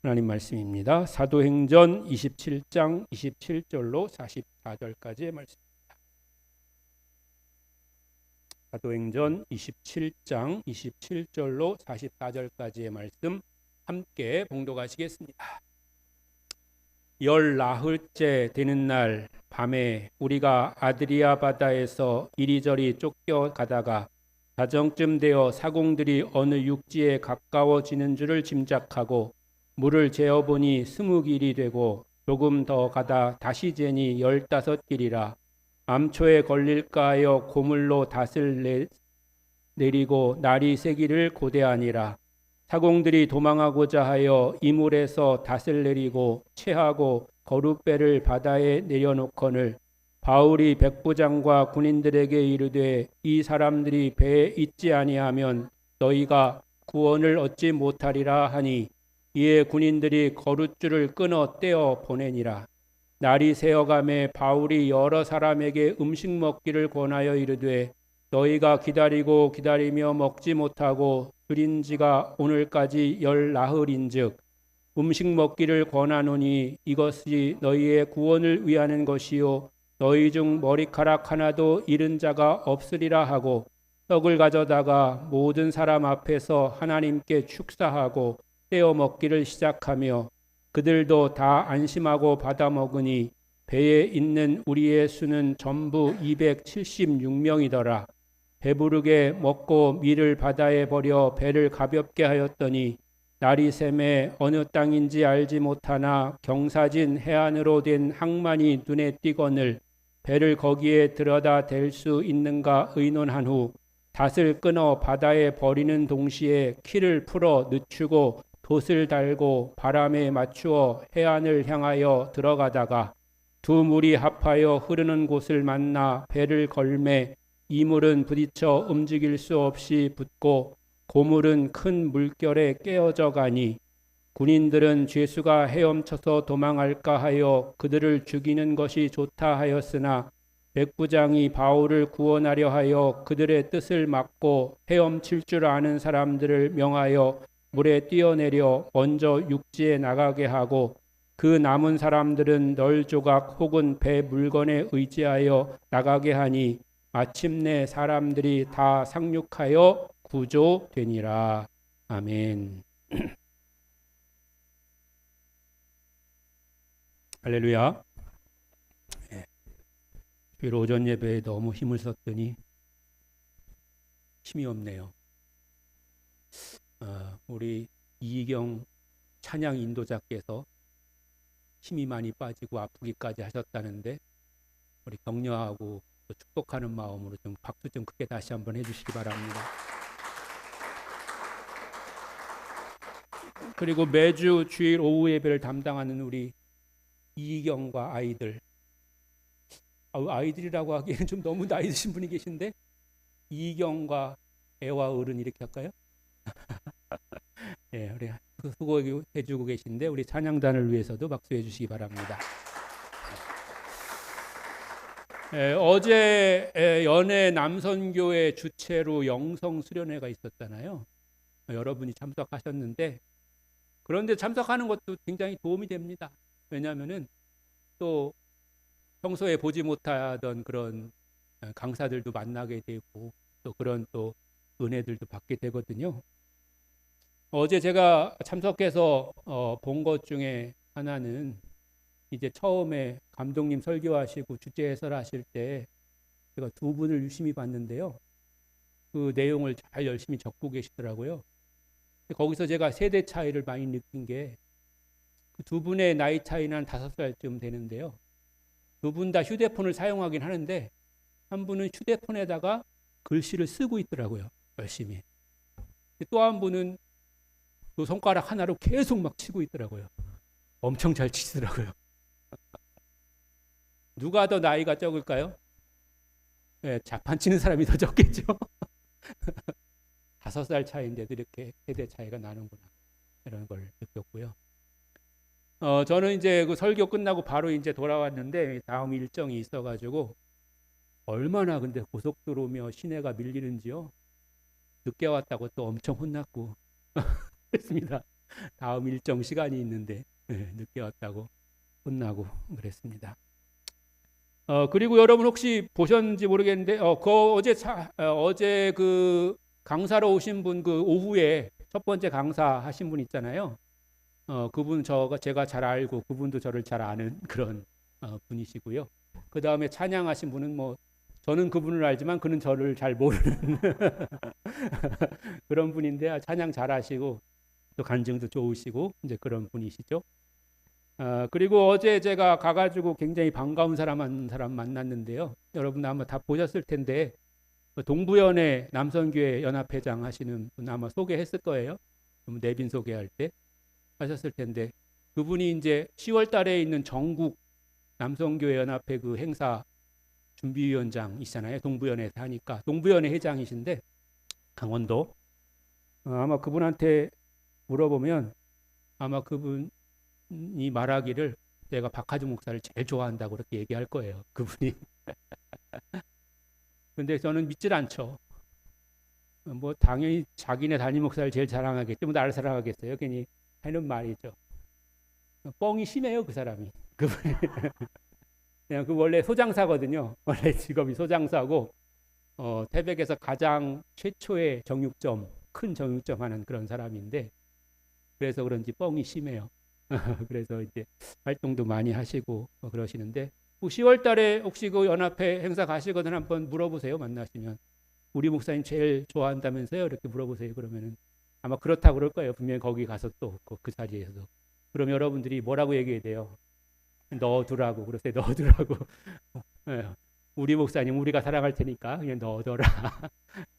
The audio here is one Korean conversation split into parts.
하나님 말씀입니다. 사도행전 27장 27절로 44절까지의 말씀. 사도행전 27장 27절로 44절까지의 말씀 함께 봉독하시겠습니다. 열 나흘째 되는 날 밤에 우리가 아드리아 바다에서 이리저리 쫓겨가다가 자정쯤 되어 사공들이 어느 육지에 가까워지는 줄을 짐작하고 물을 재어보니 20길이 되고 조금 더 가다 다시 재니 15길이라 암초에 걸릴까 하여 고물로 닷을 내리고 날이 새기를 고대하니라. 사공들이 도망하고자 하여 이물에서 닷을 내리고 채하고 거룻배를 바다에 내려놓거늘 바울이 백부장과 군인들에게 이르되 이 사람들이 배에 있지 아니하면 너희가 구원을 얻지 못하리라 하니 이에 군인들이 거룻줄을 끊어 떼어 보내니라. 날이 새어가매 바울이 여러 사람에게 음식 먹기를 권하여 이르되 너희가 기다리고 기다리며 먹지 못하고 줄인 지가 오늘까지 열 나흘인즉 음식 먹기를 권하노니 이것이 너희의 구원을 위하는 것이요 너희 중 머리카락 하나도 잃은 자가 없으리라 하고 떡을 가져다가 모든 사람 앞에서 하나님께 축사하고 떼어 먹기를 시작하며 그들도 다 안심하고 받아 먹으니 배에 있는 우리의 수는 전부 276명이더라. 배부르게 먹고 밀을 바다에 버려 배를 가볍게 하였더니 날이 새매 어느 땅인지 알지 못하나 경사진 해안으로 된 항만이 눈에 띄거늘 배를 거기에 들여다 댈 수 있는가 의논한 후 닷을 끊어 바다에 버리는 동시에 키를 풀어 늦추고 돛을 달고 바람에 맞추어 해안을 향하여 들어가다가 두 물이 합하여 흐르는 곳을 만나 배를 걸매 이 물은 부딪혀 움직일 수 없이 붙고 고물은 큰 물결에 깨어져 가니 군인들은 죄수가 헤엄쳐서 도망할까 하여 그들을 죽이는 것이 좋다 하였으나 백부장이 바울을 구원하려 하여 그들의 뜻을 막고 헤엄칠 줄 아는 사람들을 명하여 물에 뛰어내려 먼저 육지에 나가게 하고 그 남은 사람들은 널 조각 혹은 배 물건에 의지하여 나가게 하니 마침내 사람들이 다 상륙하여 구조되니라. 아멘. 할렐루야. 주일 오전 예배에 너무 힘을 썼더니 힘이 없네요. 우리 이희경 찬양 인도자께서 힘이 많이 빠지고 아프기까지 하셨다는데 우리 격려하고 또 축복하는 마음으로 좀 박수 좀 크게 다시 한번 해주시기 바랍니다. 그리고 매주 주일 오후 예배를 담당하는 우리 이희경과 아이들, 아이들이라고 하기에는 좀 너무 나이 드신 분이 계신데 이희경과 애와 어른 이렇게 할까요? 예, 우리 수고해주고 계신데 우리 찬양단을 위해서도 박수해 주시기 바랍니다. 어제 연해 남선교회 주최로 영성 수련회가 있었잖아요. 여러분이 참석하셨는데 그런데 참석하는 것도 굉장히 도움이 됩니다. 왜냐하면은 또 평소에 보지 못하던 그런 강사들도 만나게 되고 또 그런 또 은혜들도 받게 되거든요. 어제 제가 참석해서 본 것 중에 하나는 이제 처음에 감독님 설교하시고 주제 해설하실 때 제가 두 분을 유심히 봤는데요. 그 내용을 잘 열심히 적고 계시더라고요. 거기서 제가 세대 차이를 많이 느낀 게 그 두 분의 나이 차이는 한 5살쯤 되는데요. 두 분 다 휴대폰을 사용하긴 하는데 한 분은 휴대폰에다가 글씨를 쓰고 있더라고요. 열심히. 또 한 분은 그 손가락 하나로 계속 막 치고 있더라고요. 엄청 잘 치시더라고요. 누가 더 나이가 적을까요? 네, 자판 치는 사람이 더 적겠죠. 5살 차이인데도 이렇게 세대 차이가 나는구나 이런 걸 느꼈고요. 저는 이제 그 설교 끝나고 바로 이제 돌아왔는데 다음 일정이 있어가지고 얼마나 근데 고속도로며 시내가 밀리는지요. 늦게 왔다고 또 엄청 혼났고 했습니다. 다음 일정 시간이 있는데 늦게 왔다고 혼나고 그랬습니다. 그리고 여러분 혹시 보셨는지 모르겠는데 어제 그 강사로 오신 분, 그 오후에 첫 번째 강사 하신 분 있잖아요. 그분 제가 잘 알고 그분도 저를 잘 아는 그런 분이시고요. 그 다음에 찬양하신 분은 뭐 저는 그분을 알지만 그는 저를 잘 모르는 그런 분인데 찬양 잘하시고 또 간증도 좋으시고 이제 그런 분이시죠. 그리고 어제 제가 가가지고 굉장히 반가운 사람 한 사람 만났는데요. 여러분 아마 다 보셨을 텐데 동부연의 남선교회 연합회장 하시는 분 아마 소개했을 거예요. 내빈 소개할 때 하셨을 텐데 그분이 이제 10월 달에 있는 전국 남성교회 연합회 그 행사 준비위원장이시잖아요. 동부연에서 하니까 동부연의 회장이신데 강원도 아마 그분한테 물어보면 아마 그분이 말하기를 내가 박하중 목사를 제일 좋아한다고 그렇게 얘기할 거예요. 그분이. 근데 저는 믿질 않죠. 뭐 당연히 자기네 담임 목사를 제일 사랑하겠지. 뭐 나를 사랑하겠어요. 괜히 하는 말이죠. 뻥이 심해요, 그 사람이. 그분이. 그냥 그 원래 소장사거든요. 원래 직업이 소장사고 태백에서 가장 최초의 정육점, 큰 정육점 하는 그런 사람인데 그래서 그런지 뻥이 심해요. 그래서 이제 활동도 많이 하시고 그러시는데 10월 달에 혹시 그 연합회 행사 가시거든 한번 물어보세요. 만나시면 우리 목사님 제일 좋아한다면서요? 이렇게 물어보세요. 그러면은 아마 그렇다고 그럴 거예요. 분명히 거기 가서 또 그 자리에서. 그럼 여러분들이 뭐라고 얘기해야 돼요? 넣어두라고. 그러세요. 넣어두라고. 우리 목사님 우리가 사랑할 테니까 그냥 넣어둬라.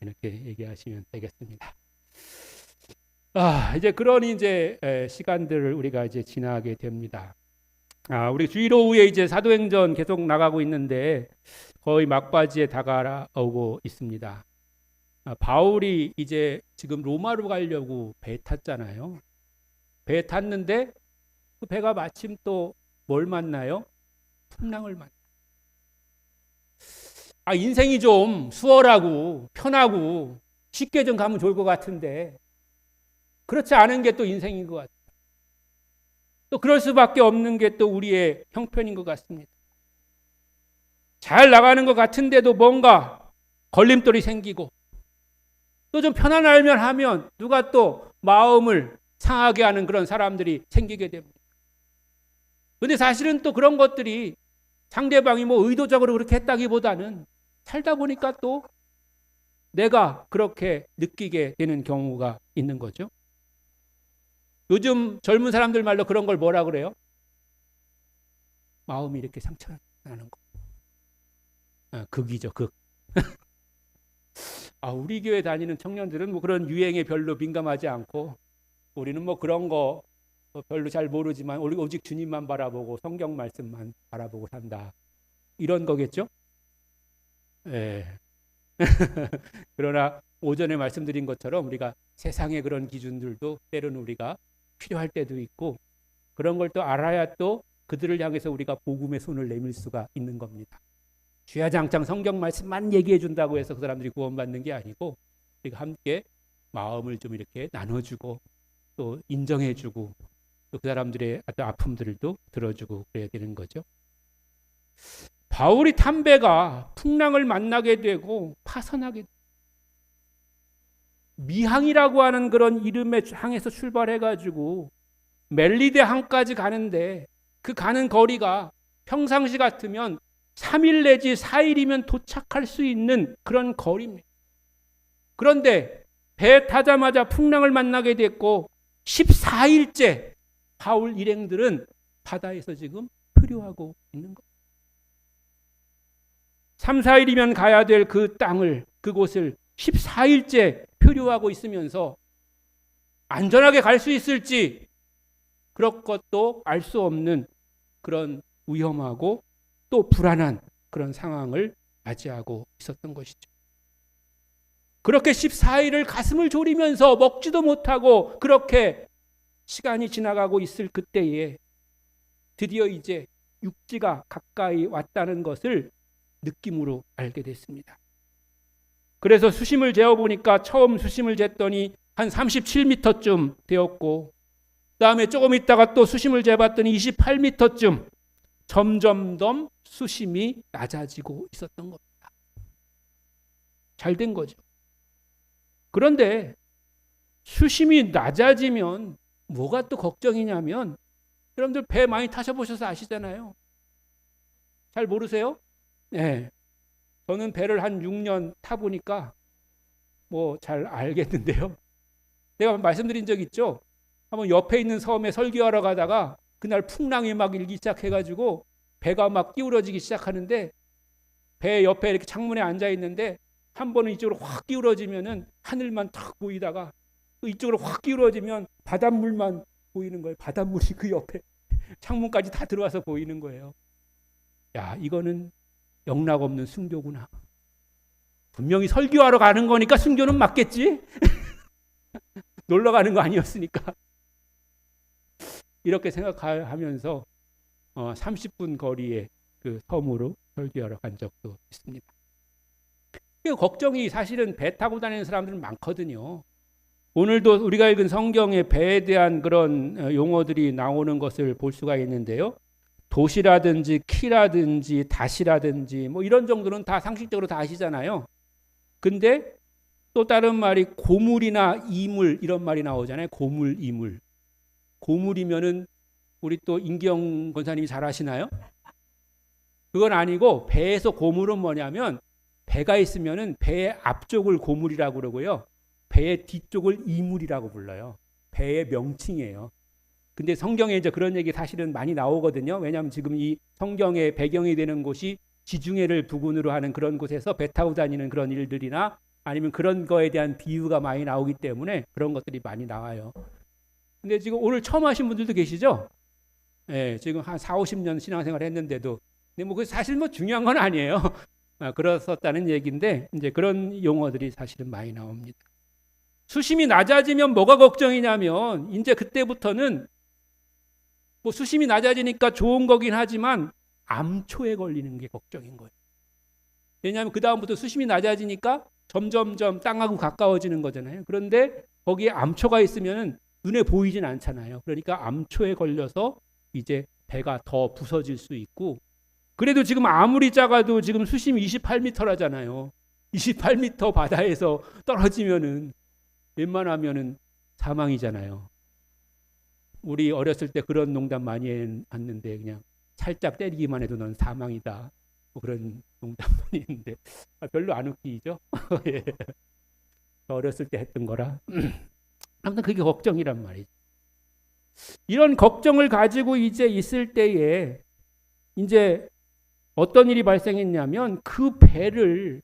이렇게 얘기하시면 되겠습니다. 이제 그런 이제 시간들을 우리가 이제 지나게 됩니다. 우리 주일 오후에 이제 사도행전 계속 나가고 있는데 거의 막바지에 다가오고 있습니다. 바울이 이제 지금 로마로 가려고 배 탔잖아요. 배 탔는데 그 배가 마침 또 뭘 만나요? 풍랑을 만나. 인생이 좀 수월하고 편하고 쉽게 좀 가면 좋을 것 같은데 그렇지 않은 게 또 인생인 것 같아요. 또 그럴 수밖에 없는 게 또 우리의 형편인 것 같습니다. 잘 나가는 것 같은데도 뭔가 걸림돌이 생기고 또 좀 편안하면 하면 누가 또 마음을 상하게 하는 그런 사람들이 생기게 됩니다. 근데 사실은 또 그런 것들이 상대방이 뭐 의도적으로 그렇게 했다기보다는 살다 보니까 또 내가 그렇게 느끼게 되는 경우가 있는 거죠. 요즘 젊은 사람들 말로 그런 걸 뭐라 그래요? 마음이 이렇게 상처나는 거. 극이죠, 극. 우리 교회 다니는 청년들은 뭐 그런 유행에 별로 민감하지 않고 우리는 뭐 그런 거 별로 잘 모르지만 우리 오직 주님만 바라보고 성경 말씀만 바라보고 산다. 이런 거겠죠? 예. 그러나 오전에 말씀드린 것처럼 우리가 세상의 그런 기준들도 때로는 우리가 필요할 때도 있고 그런 걸 또 알아야 또 그들을 향해서 우리가 복음의 손을 내밀 수가 있는 겁니다. 주야장창 성경 말씀만 얘기해 준다고 해서 그 사람들이 구원받는 게 아니고 우리가 함께 마음을 좀 이렇게 나눠주고 또 인정해주고 또 그 사람들의 어떤 아픔들도 들어주고 그래야 되는 거죠. 바울이 탄 배가 풍랑을 만나게 되고 파선하게 되고 미항이라고 하는 그런 이름의 항에서 출발해가지고 멜리데 항까지 가는데 그 가는 거리가 평상시 같으면 3일 내지 4일이면 도착할 수 있는 그런 거리입니다. 그런데 배 타자마자 풍랑을 만나게 됐고 14일째 바울 일행들은 바다에서 지금 표류하고 있는 거예요. 3, 4일이면 가야 될 그 땅을 그곳을 14일째 표류하고 있으면서 안전하게 갈 수 있을지 그런 것도 알 수 없는 그런 위험하고 또 불안한 그런 상황을 맞이하고 있었던 것이죠. 그렇게 14일을 가슴을 졸이면서 먹지도 못하고 그렇게 시간이 지나가고 있을 그때에 드디어 이제 육지가 가까이 왔다는 것을 느낌으로 알게 됐습니다. 그래서 수심을 재어보니까 처음 수심을 쟀더니 한 37m쯤 되었고 그다음에 조금 있다가 또 수심을 재봤더니 28m쯤 점점점 수심이 낮아지고 있었던 겁니다. 잘 된 거죠. 그런데 수심이 낮아지면 뭐가 또 걱정이냐면, 여러분들 배 많이 타셔보셔서 아시잖아요. 잘 모르세요? 네. 저는 배를 한 6년 타보니까 뭐 잘 알겠는데요. 내가 말씀드린 적 있죠? 한번 옆에 있는 섬에 설교하러 가다가 그날 풍랑이 막 일기 시작해가지고 배가 막 기울어지기 시작하는데, 배 옆에 이렇게 창문에 앉아 있는데 한 번은 이쪽으로 확 기울어지면은 하늘만 탁 보이다가 또 이쪽으로 확 기울어지면 바닷물만 보이는 거예요. 바닷물이 그 옆에 창문까지 다 들어와서 보이는 거예요. 야, 이거는 영락없는 순교구나. 분명히 설교하러 가는 거니까 순교는 맞겠지? 놀러 가는 거 아니었으니까. 이렇게 생각하면서 30분 거리에 그 섬으로 설교하러 간 적도 있습니다. 그 걱정이 사실은 배 타고 다니는 사람들은 많거든요. 오늘도 우리가 읽은 성경에 배에 대한 그런 용어들이 나오는 것을 볼 수가 있는데요. 돛이라든지 키라든지 닷이라든지 뭐 이런 정도는 다 상식적으로 다 아시잖아요. 근데 또 다른 말이 고물이나 이물 이런 말이 나오잖아요. 고물, 이물. 고물이면은 우리 또 임기영 권사님이 잘 아시나요? 그건 아니고, 배에서 고물은 뭐냐면 배가 있으면은 배의 앞쪽을 고물이라고 그러고요. 배의 뒤쪽을 이물이라고 불러요. 배의 명칭이에요. 근데 성경에 이제 그런 얘기 사실은 많이 나오거든요. 왜냐하면 지금 이 성경의 배경이 되는 곳이 지중해를 부근으로 하는 그런 곳에서 배 타고 다니는 그런 일들이나 아니면 그런 거에 대한 비유가 많이 나오기 때문에 그런 것들이 많이 나와요. 근데 지금 오늘 처음 하신 분들도 계시죠? 예, 지금 한 4, 50년 신앙생활 했는데도. 근데 뭐 그 사실 뭐 중요한 건 아니에요. 그렇었다는 얘기인데, 이제 그런 용어들이 사실은 많이 나옵니다. 수심이 낮아지면 뭐가 걱정이냐면, 이제 그때부터는 뭐 수심이 낮아지니까 좋은 거긴 하지만 암초에 걸리는 게 걱정인 거예요. 왜냐하면 그 다음부터 수심이 낮아지니까 점점점 땅하고 가까워지는 거잖아요. 그런데 거기에 암초가 있으면 눈에 보이진 않잖아요. 그러니까 암초에 걸려서 이제 배가 더 부서질 수 있고, 그래도 지금 아무리 작아도 지금 수심이 28m라잖아요. 28m 바다에서 떨어지면은 웬만하면은 사망이잖아요. 우리 어렸을 때 그런 농담 많이 했는데, 그냥 살짝 때리기만 해도 넌 사망이다. 뭐 그런 농담 많이 했는데 별로 안 웃기죠? 예. 어렸을 때 했던 거라. 아무튼 그게 걱정이란 말이죠. 이런 걱정을 가지고 이제 있을 때에 이제 어떤 일이 발생했냐면, 그 배를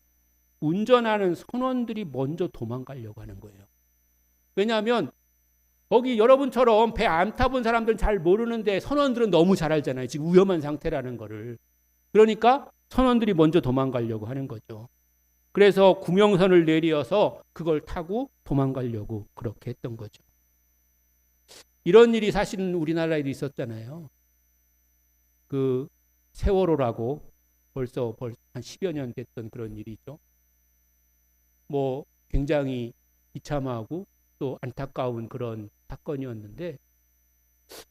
운전하는 선원들이 먼저 도망가려고 하는 거예요. 왜냐하면 거기 여러분처럼 배 안 타본 사람들은 잘 모르는데 선원들은 너무 잘 알잖아요. 지금 위험한 상태라는 거를. 그러니까 선원들이 먼저 도망가려고 하는 거죠. 그래서 구명선을 내려서 그걸 타고 도망가려고 그렇게 했던 거죠. 이런 일이 사실은 우리나라에도 있었잖아요. 그 세월호라고 벌써 한 10여 년 됐던 그런 일이죠. 뭐 굉장히 비참하고 또 안타까운 그런 사건이었는데,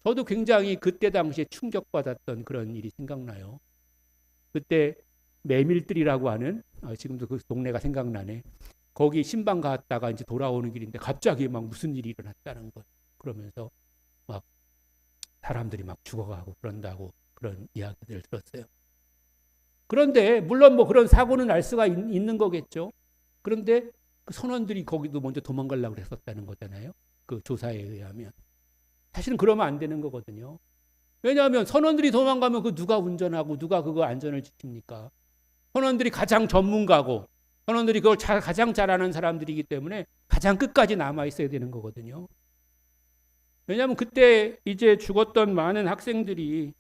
저도 굉장히 그때 당시에 충격받았던 그런 일이 생각나요. 그때 메밀들이라고 하는, 지금도 그 동네가 생각나네. 거기 신방 갔다가 이제 돌아오는 길인데 갑자기 막 무슨 일이 일어났다는 거예요. 그러면서 막 사람들이 막 죽어가고 그런다고 그런 이야기들을 들었어요. 그런데 물론 뭐 그런 사고는 날 수가 있는 거겠죠. 그런데 그 선원들이 거기도 먼저 도망가려고 했었다는 거잖아요. 그 조사에 의하면. 사실은 그러면 안 되는 거거든요. 왜냐하면 선원들이 도망가면 그 누가 운전하고 누가 그거 안전을 지킵니까? 선원들이 가장 전문가고 선원들이 그걸 가장 잘하는 사람들이기 때문에 가장 끝까지 남아 있어야 되는 거거든요. 왜냐하면 그때 이제 죽었던 많은 학생들이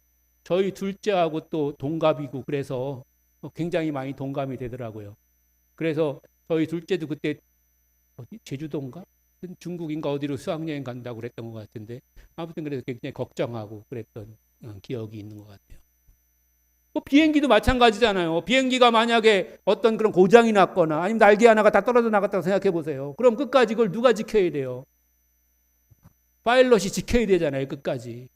저희 둘째하고 또 동갑이고 그래서 굉장히 많이 동감이 되더라고요. 그래서 저희 둘째도 그때 제주도인가? 중국인가 어디로 수학여행 간다고 그랬던 것 같은데, 아무튼 그래서 굉장히 걱정하고 그랬던 기억이 있는 것 같아요. 뭐 비행기도 마찬가지잖아요. 비행기가 만약에 어떤 그런 고장이 났거나 아니면 날개 하나가 다 떨어져 나갔다고 생각해 보세요. 그럼 끝까지 그걸 누가 지켜야 돼요? 파일럿이 지켜야 되잖아요, 끝까지.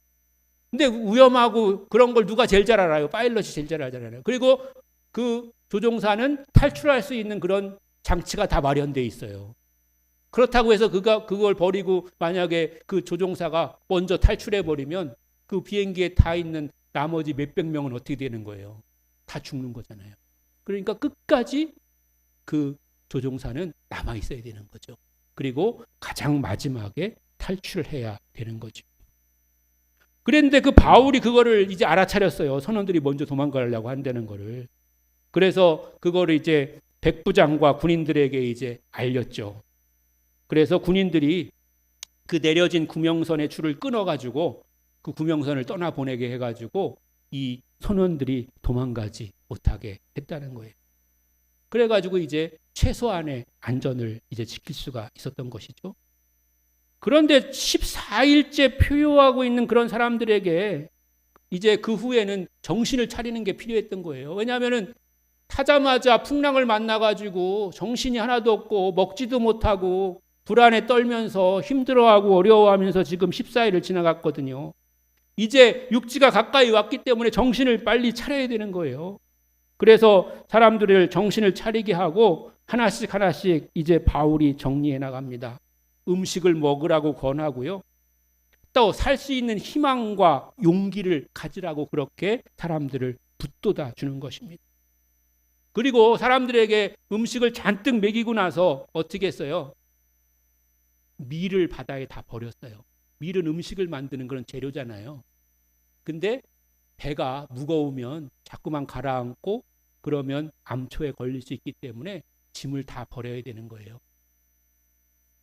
근데 위험하고 그런 걸 누가 제일 잘 알아요? 파일럿이 제일 잘 알잖아요. 그리고 그 조종사는 탈출할 수 있는 그런 장치가 다 마련되어 있어요. 그렇다고 해서 그걸 버리고 만약에 그 조종사가 먼저 탈출해 버리면 그 비행기에 타 있는 나머지 몇백 명은 어떻게 되는 거예요? 다 죽는 거잖아요. 그러니까 끝까지 그 조종사는 남아 있어야 되는 거죠. 그리고 가장 마지막에 탈출해야 되는 거죠. 그런데 그 바울이 그거를 이제 알아차렸어요. 선원들이 먼저 도망가려고 한다는 거를. 그래서 그거를 이제 백부장과 군인들에게 이제 알렸죠. 그래서 군인들이 그 내려진 구명선의 줄을 끊어가지고 그 구명선을 떠나보내게 해가지고 이 선원들이 도망가지 못하게 했다는 거예요. 그래가지고 이제 최소한의 안전을 이제 지킬 수가 있었던 것이죠. 그런데 14일째 표효하고 있는 그런 사람들에게 이제 그 후에는 정신을 차리는 게 필요했던 거예요. 왜냐하면은 타자마자 풍랑을 만나가지고 정신이 하나도 없고 먹지도 못하고 불안에 떨면서 힘들어하고 어려워하면서 지금 14일을 지나갔거든요. 이제 육지가 가까이 왔기 때문에 정신을 빨리 차려야 되는 거예요. 그래서 사람들을 정신을 차리게 하고 하나씩 하나씩 이제 바울이 정리해 나갑니다. 음식을 먹으라고 권하고요. 또 살 수 있는 희망과 용기를 가지라고 그렇게 사람들을 붙돋아 주는 것입니다. 그리고 사람들에게 음식을 잔뜩 먹이고 나서 어떻게 했어요? 밀을 바다에 다 버렸어요. 밀은 음식을 만드는 그런 재료잖아요. 근데 배가 무거우면 자꾸만 가라앉고 그러면 암초에 걸릴 수 있기 때문에 짐을 다 버려야 되는 거예요.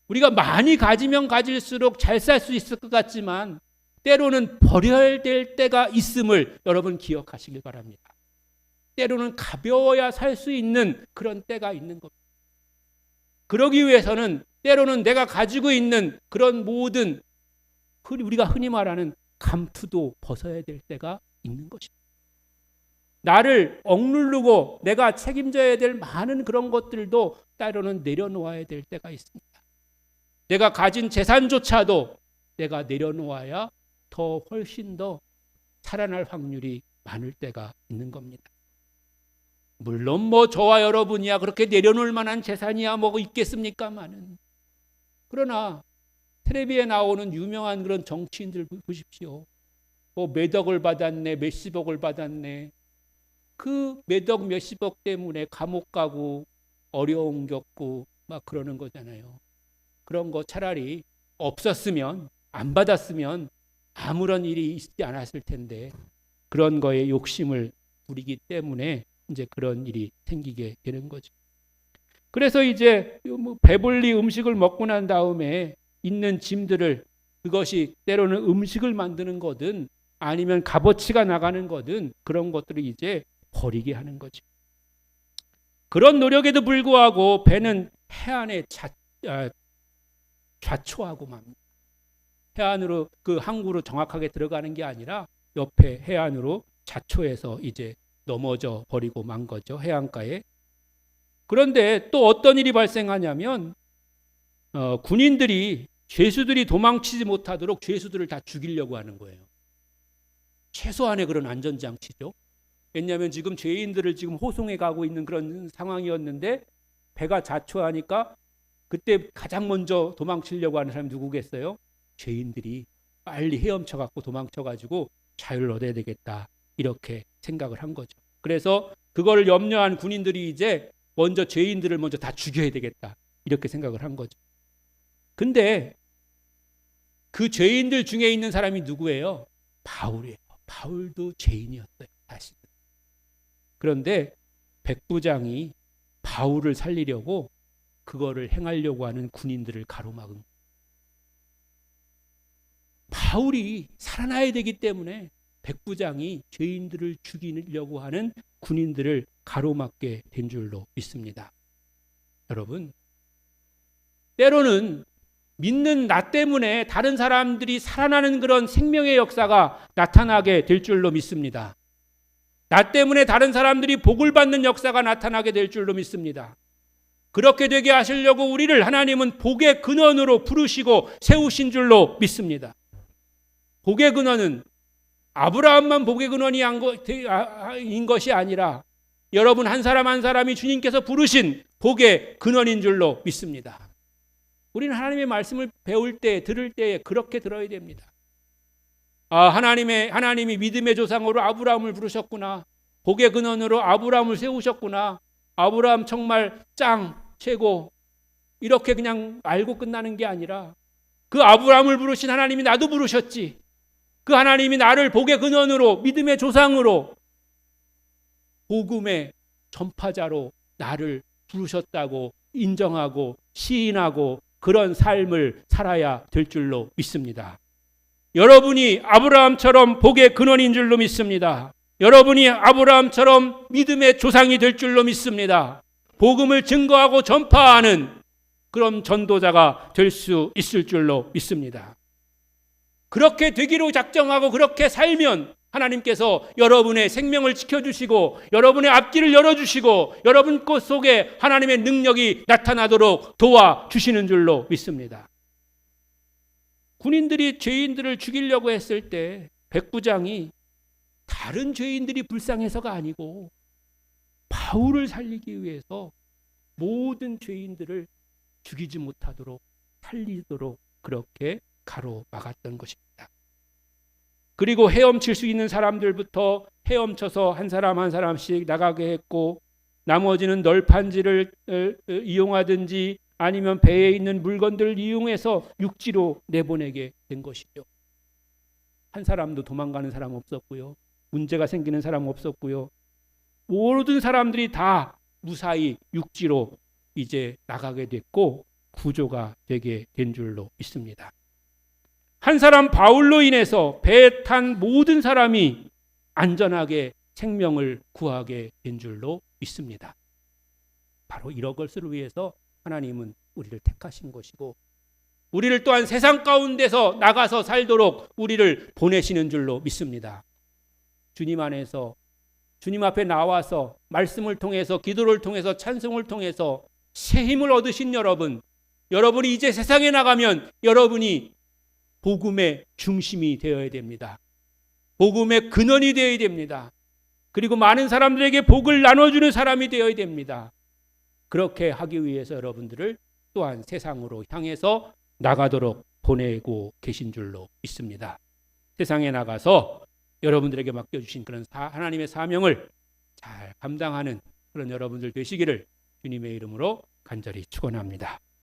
우리가 많이 가지면 가질수록 잘 살 수 있을 것 같지만 때로는 버려야 될 때가 있음을 여러분 기억하시길 바랍니다. 때로는 가벼워야 살 수 있는 그런 때가 있는 겁니다. 그러기 위해서는 때로는 내가 가지고 있는 그런 모든 우리가 흔히 말하는 감투도 벗어야 될 때가 있는 것입니다. 나를 억누르고 내가 책임져야 될 많은 그런 것들도 때로는 내려놓아야 될 때가 있습니다. 내가 가진 재산조차도 내가 내려놓아야 더 훨씬 더 살아날 확률이 많을 때가 있는 겁니다. 물론 뭐 저와 여러분이야 그렇게 내려놓을 만한 재산이야 뭐 있겠습니까마는. 그러나 텔레비에 나오는 유명한 그런 정치인들 보십시오. 뭐 몇억을 받았네, 몇십억을 받았네. 그 몇억 몇십억 때문에 감옥 가고 어려움 겪고 막 그러는 거잖아요. 그런 거 차라리 없었으면 안 받았으면 아무런 일이 있지 않았을 텐데 그런 거에 욕심을 부리기 때문에 이제 그런 일이 생기게 되는 거죠. 그래서 이제 배불리 음식을 먹고 난 다음에 있는 짐들을 그것이 때로는 음식을 만드는 거든 아니면 값어치가 나가는 거든 그런 것들을 이제 버리게 하는 거죠. 그런 노력에도 불구하고 배는 해안에 좌초하고 맙니다. 해안으로 그 항구로 정확하게 들어가는 게 아니라 옆에 해안으로 좌초해서 이제 넘어져 버리고 만 거죠. 해안가에. 그런데 또 어떤 일이 발생하냐면 군인들이 죄수들이 도망치지 못하도록 죄수들을 다 죽이려고 하는 거예요. 최소한의 그런 안전장치죠. 왜냐하면 지금 죄인들을 지금 호송해 가고 있는 그런 상황이었는데 배가 자초하니까 그때 가장 먼저 도망치려고 하는 사람이 누구겠어요? 죄인들이 빨리 헤엄쳐 갖고 도망쳐 가지고 자유를 얻어야 되겠다 이렇게 생각을 한 거죠. 그래서 그걸 염려한 군인들이 이제 먼저 죄인들을 먼저 다 죽여야 되겠다 이렇게 생각을 한 거죠. 근데 그 죄인들 중에 있는 사람이 누구예요? 바울이에요. 바울도 죄인이었어요. 사실. 그런데 백부장이 바울을 살리려고 그거를 행하려고 하는 군인들을 가로막은 거예요. 바울이 살아나야 되기 때문에 백부장이 죄인들을 죽이려고 하는 군인들을 가로막게 된 줄로 믿습니다. 여러분, 때로는 믿는 나 때문에 다른 사람들이 살아나는 그런 생명의 역사가 나타나게 될 줄로 믿습니다. 나 때문에 다른 사람들이 복을 받는 역사가 나타나게 될 줄로 믿습니다. 그렇게 되게 하시려고 우리를 하나님은 복의 근원으로 부르시고 세우신 줄로 믿습니다. 복의 근원은 아브라함만 복의 근원이 인 것이 아니라 여러분 한 사람 한 사람이 주님께서 부르신 복의 근원인 줄로 믿습니다. 우리는 하나님의 말씀을 배울 때, 들을 때에 그렇게 들어야 됩니다. 하나님이 믿음의 조상으로 아브라함을 부르셨구나. 복의 근원으로 아브라함을 세우셨구나. 아브라함 정말 짱, 최고. 이렇게 그냥 알고 끝나는 게 아니라 그 아브라함을 부르신 하나님이 나도 부르셨지. 그 하나님이 나를 복의 근원으로, 믿음의 조상으로, 복음의 전파자로 나를 부르셨다고 인정하고 시인하고 그런 삶을 살아야 될 줄로 믿습니다. 여러분이 아브라함처럼 복의 근원인 줄로 믿습니다. 여러분이 아브라함처럼 믿음의 조상이 될 줄로 믿습니다. 복음을 증거하고 전파하는 그런 전도자가 될 수 있을 줄로 믿습니다. 그렇게 되기로 작정하고 그렇게 살면 하나님께서 여러분의 생명을 지켜주시고 여러분의 앞길을 열어주시고 여러분 것 속에 하나님의 능력이 나타나도록 도와주시는 줄로 믿습니다. 군인들이 죄인들을 죽이려고 했을 때 백부장이 다른 죄인들이 불쌍해서가 아니고 바울을 살리기 위해서 모든 죄인들을 죽이지 못하도록 살리도록 그렇게 가로막았던 것입니다. 그리고 헤엄칠 수 있는 사람들부터 헤엄쳐서 한 사람 한 사람씩 나가게 했고 나머지는 널판지를 이용하든지 아니면 배에 있는 물건들을 이용해서 육지로 내보내게 된 것이죠. 한 사람도 도망가는 사람 없었고요. 문제가 생기는 사람 없었고요. 모든 사람들이 다 무사히 육지로 이제 나가게 됐고 구조가 되게 된 줄로 믿습니다. 한 사람 바울로 인해서 배에 탄 모든 사람이 안전하게 생명을 구하게 된 줄로 믿습니다. 바로 이런 것을 위해서 하나님은 우리를 택하신 것이고 우리를 또한 세상 가운데서 나가서 살도록 우리를 보내시는 줄로 믿습니다. 주님 안에서 주님 앞에 나와서 말씀을 통해서 기도를 통해서 찬송을 통해서 새 힘을 얻으신 여러분이 이제 세상에 나가면 여러분이 복음의 중심이 되어야 됩니다. 복음의 근원이 되어야 됩니다. 그리고 많은 사람들에게 복을 나눠주는 사람이 되어야 됩니다. 그렇게 하기 위해서 여러분들을 또한 세상으로 향해서 나가도록 보내고 계신 줄로 믿습니다. 세상에 나가서 여러분들에게 맡겨주신 그런 하나님의 사명을 잘 감당하는 그런 여러분들 되시기를 주님의 이름으로 간절히 축원합니다.